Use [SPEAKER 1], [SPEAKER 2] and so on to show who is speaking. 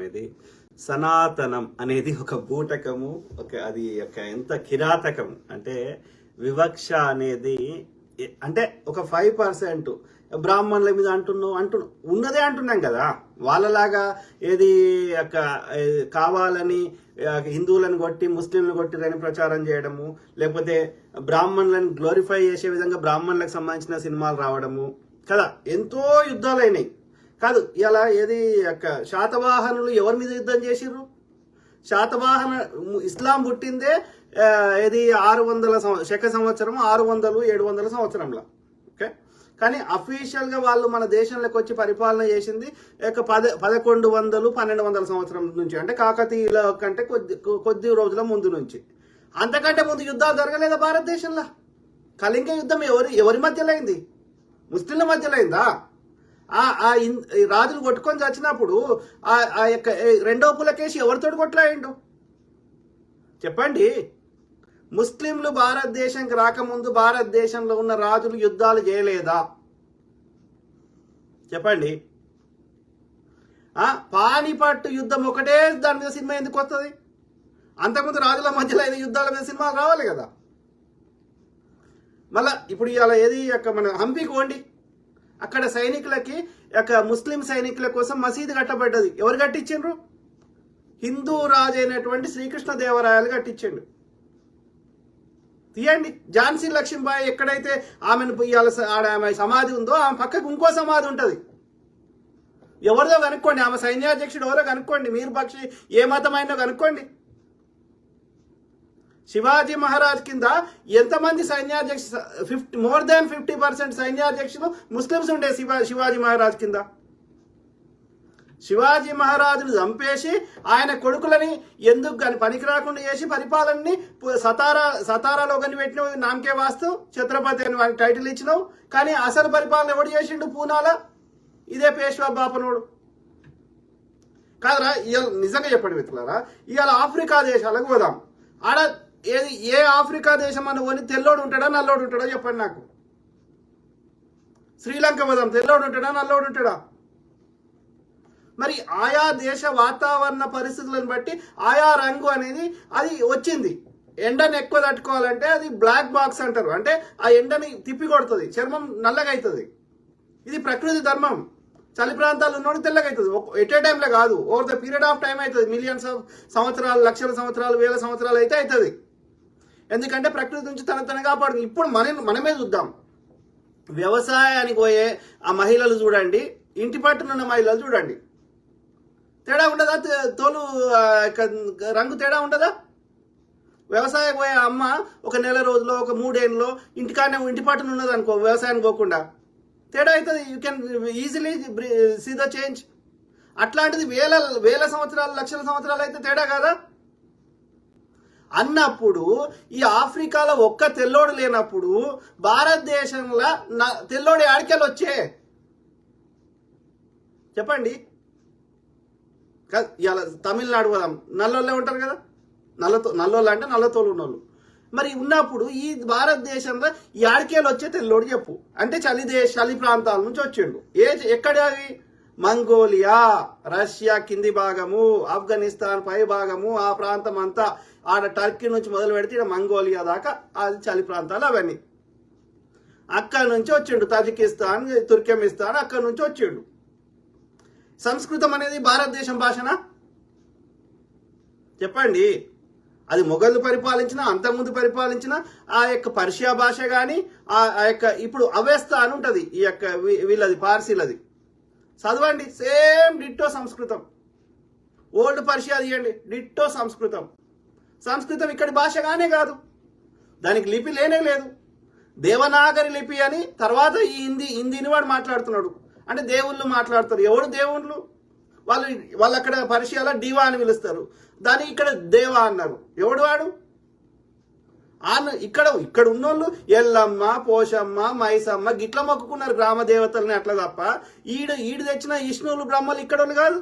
[SPEAKER 1] అనేది. సనాతనం అనేది ఒక బూటకము, అది ఎంత కిరాతకం అంటే వివక్ష అనేది. అంటే ఒక 5% బ్రాహ్మణుల మీద అంటున్నాం ఉన్నదే అంటున్నాం కదా. వాళ్ళలాగా ఏది కావాలని హిందువులను కొట్టి ముస్లింలను కొట్టిరని ప్రచారం చేయడము, లేకపోతే బ్రాహ్మణులను గ్లోరిఫై చేసే విధంగా బ్రాహ్మణులకు సంబంధించిన సినిమాలు రావడము కదా. ఎంతో యుద్ధాలు అయినాయి కాదు. ఇలా ఏది శాతవాహనులు ఎవరి మీద యుద్ధం చేసిర్రు? శాతవాహన ఇస్లాం పుట్టిందే ఏది 600 శక సంవత్సరం, 600 700 సంవత్సరంలో. ఓకే, కానీ అఫీషియల్ గా వాళ్ళు మన దేశంలోకి వచ్చి పరిపాలన చేసింది 1100 1200 సంవత్సరం నుంచి, అంటే కాకతీయుల కంటే కొద్ది రోజుల ముందు నుంచి. అంతకంటే ముందు యుద్ధాలు జరగలేదా భారతదేశంలో? కళింగ యుద్ధం ఎవరి మధ్యలో అయింది? ముస్లింల మధ్యలో అయిందా? రాజులు కొట్టుకొని చచ్చినప్పుడు ఆ యొక్క రెండో పులకేసి ఎవరితోటి కొట్లాయిండు చెప్పండి? ముస్లింలు భారతదేశానికి రాకముందు భారతదేశంలో ఉన్న రాజులు యుద్ధాలు చేయలేదా చెప్పండి? పానిపట్టు యుద్ధం ఒకటే దాని మీద సినిమా ఎందుకు వస్తుంది? అంతకుముందు రాజుల మధ్యలో అయిన యుద్ధాల మీద సినిమాలు రావాలి కదా. మళ్ళా ఇప్పుడు ఇలా ఏది మన హంపీకి పోండి, అక్కడ సైనికులకి ముస్లిం సైనికుల కోసం మసీదు కట్టబడ్డది. ఎవరు కట్టించిండ్రు? హిందూ రాజు అయినటువంటి శ్రీకృష్ణదేవరాయలు కట్టించండు. తీయండి. ఝాన్సీ లక్ష్మీబాయి ఎక్కడైతే ఆమెను ఆమె సమాధి ఉందో ఆమె పక్కకు ఇంకో సమాధి ఉంటుంది. ఎవరిదో కనుక్కోండి, ఆమె సైన్యాధ్యక్షుడు ఎవరో కనుక్కోండి, మీరు పక్షి ఏ మతమైనా కనుక్కోండి. శివాజీ మహారాజ్ కింద ఎంతమంది సైన్యాధ్యక్షులు? మోర్ దాన్ 50% సైన్యాధ్యక్షులు ముస్లిమ్స్ ఉండే శివాజీ మహారాజ్ కింద. శివాజీ మహారాజును చంపేసి ఆయన కొడుకులని ఎందుకు కానీ పనికి రాకుండా చేసి పరిపాలనని సతారాలో కని పెట్టినవు. నామకే వాస్తు ఛత్రపతి అని వానికి టైటిల్ ఇచ్చినావు, కానీ అసలు పరిపాలన ఎవడు చేసిండు పూనాల? ఇదే పేష్వా బాపనోడు కాదురా. ఇవాళ నిజంగా చెప్పండి మిత్రులారా, ఇవాళ ఆఫ్రికా దేశాలకు పోదాం. ఆడ ఏ ఆఫ్రికా దేశం అని పోని తెల్లోడు ఉంటాడా నల్లోడు ఉంటాడా చెప్పండి నాకు? శ్రీలంక పోదాం, తెల్లోడు ఉంటాడా నల్లోడు ఉంటాడా? మరి ఆయా దేశ వాతావరణ పరిస్థితులను బట్టి ఆయా రంగు అనేది అది వచ్చింది. ఎండను ఎక్కువ తట్టుకోవాలంటే అది బ్లాక్ బాక్స్ అంటారు, అంటే ఆ ఎండని తిప్పి కొడుతుంది, చర్మం నల్లగా అవుతుంది. ఇది ప్రకృతి ధర్మం. చలి ప్రాంతాలు ఉన్నోడు తెల్లగా అవుతుంది. ఎట్ ఏ టైంలో కాదు, over the period of time అవుతుంది. మిలియన్స్ ఆఫ్ సంవత్సరాలు, లక్షల సంవత్సరాలు, వేల సంవత్సరాలు అయితే అవుతుంది. ఎందుకంటే ప్రకృతి నుంచి తన కాపాడు. ఇప్పుడు మనమే చూద్దాం. వ్యవసాయానికి పోయే ఆ మహిళలు చూడండి, ఇంటి పట్టునున్న మహిళలు చూడండి, తేడా ఉండదా? తోలు రంగు తేడా ఉండదా? వ్యవసాయం పోయే అమ్మ ఒక నెల రోజుల్లో, ఒక 3 ఏళ్ళలో ఇంటికాడనే ఇంటి పట్టున ఉన్నది అనుకో, వ్యవసాయానికి పోకుండా తేడా అవుతుంది. You can easily see the change. అట్లాంటిది వేల సంవత్సరాలు, లక్షల సంవత్సరాలు అయితే తేడా కదా అన్నప్పుడు. ఈ ఆఫ్రికాలో ఒక్క తెల్లోడు లేనప్పుడు భారతదేశంలో తెల్లోడు ఆడికెళ్ళి వచ్చే చెప్పండి? ఇలా తమిళనాడు పోదాం, నల్లోళ్ళే ఉంటారు కదా. నల్లోళ్ళు అంటే నల్లతోలు ఉన్నోళ్ళు. మరి ఉన్నప్పుడు ఈ భారతదేశంలో ఈ ఆడికేలు వచ్చే తెల్లోడు చెప్పు అంటే చలి ప్రాంతాల నుంచి వచ్చిండు. ఎక్కడ అవి? మంగోలియా, రష్యా కింది భాగము, ఆఫ్ఘనిస్తాన్ పై భాగము, ఆ ప్రాంతం అంతా ఆడ టర్కీ నుంచి మొదలు పెడితే ఇక్కడ మంగోలియా దాకా అది చలి ప్రాంతాలు అవన్నీ. అక్కడి నుంచి వచ్చిండు. తజికిస్తాన్, తుర్కెమిస్తాన్ అక్కడి నుంచి వచ్చిండు. సంస్కృతం అనేది భారతదేశం భాషనా చెప్పండి? అది మొఘలు పరిపాలించిన, అంతకుముందు పరిపాలించిన ఆ యొక్క పర్షియా భాష కానీ, ఆ యొక్క ఇప్పుడు అవెస్తా అని ఉంటుంది ఈ యొక్క వీళ్ళది పార్సీలది చదవండి, సేమ్ డిట్టో సంస్కృతం. ఓల్డ్ పర్షియా తీయండి, డిట్టో సంస్కృతం. సంస్కృతం ఇక్కడి భాషగానే కాదు, దానికి లిపి లేనే లేదు. దేవనాగరి లిపి అని తర్వాత ఈ హిందీని వాడు మాట్లాడుతున్నాడు. అంటే దేవుళ్ళు మాట్లాడతారు. ఎవడు దేవుళ్ళు? వాళ్ళు అక్కడ పర్షియాలో డివా అని పిలుస్తారు, దాన్ని ఇక్కడ దేవా అన్నారు. ఎవడు వాడు? ఇక్కడ ఉన్నోళ్ళు ఎల్లమ్మ, పోషమ్మ, మైసమ్మ గిట్ల మొక్కుకున్నారు గ్రామ దేవతల్ని అట్లా తప్ప ఈడు తెచ్చిన విష్ణువులు బ్రహ్మలు ఇక్కడ కాదు.